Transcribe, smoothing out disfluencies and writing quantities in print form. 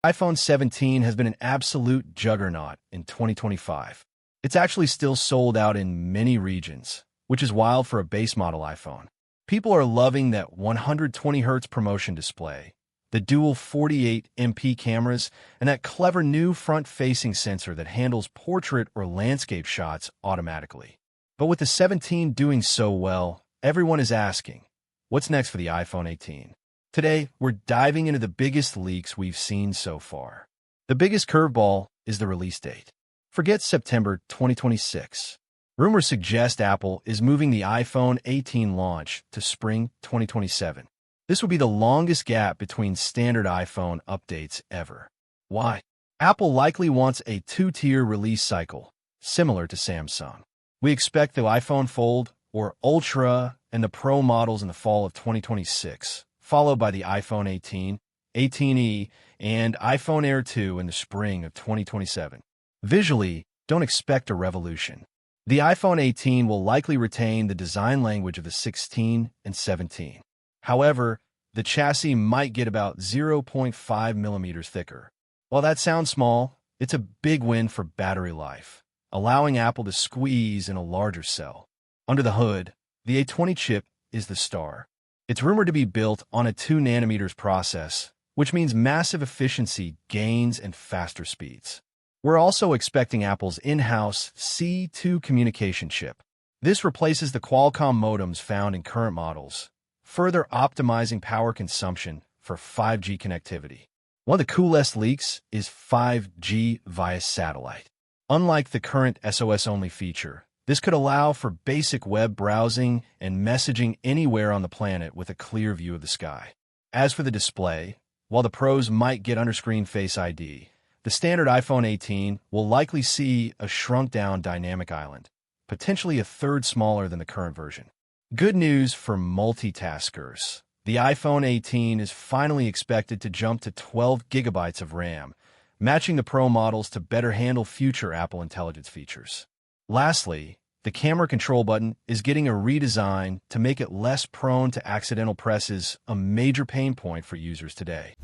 iPhone 17 has been an absolute juggernaut in 2025. It's actually still sold out in many regions, which is wild for a base model iPhone. People are loving that 120Hz promotion display, the dual 48MP cameras, and that clever new front-facing sensor that handles portrait or landscape shots automatically. But with the 17 doing so well, everyone is asking, what's next for the iPhone 18? Today, we're diving into the biggest leaks we've seen so far. The biggest curveball is the release date. Forget September 2026. Rumors suggest Apple is moving the iPhone 18 launch to spring 2027. This would be the longest gap between standard iPhone updates ever. Why? Apple likely wants a two-tier release cycle, similar to Samsung. We expect the iPhone Fold, or Ultra, and the Pro models in the fall of 2026, followed by the iPhone 18, 18e, and iPhone Air 2 in the spring of 2027. Visually, don't expect a revolution. The iPhone 18 will likely retain the design language of the 16 and 17. However, the chassis might get about 0.5 millimeters thicker. While that sounds small, it's a big win for battery life, allowing Apple to squeeze in a larger cell. Under the hood, the A20 chip is the star. It's rumored to be built on a 2nm process, which means massive efficiency gains and faster speeds. We're also expecting Apple's in-house C2 communication chip. This replaces the Qualcomm modems found in current models, further optimizing power consumption for 5G connectivity. One of the coolest leaks is 5G via satellite. Unlike the current SOS-only feature, this could allow for basic web browsing and messaging anywhere on the planet with a clear view of the sky. As for the display, while the pros might get under-screen FaceID, the standard iPhone 18 will likely see a shrunk-down dynamic island, potentially a third smaller than the current version. Good news for multitaskers. The iPhone 18 is finally expected to jump to 12 gigabytes of RAM, matching the Pro models to better handle future Apple Intelligence features. Lastly, the camera control button is getting a redesign to make it less prone to accidental presses, a major pain point for users today.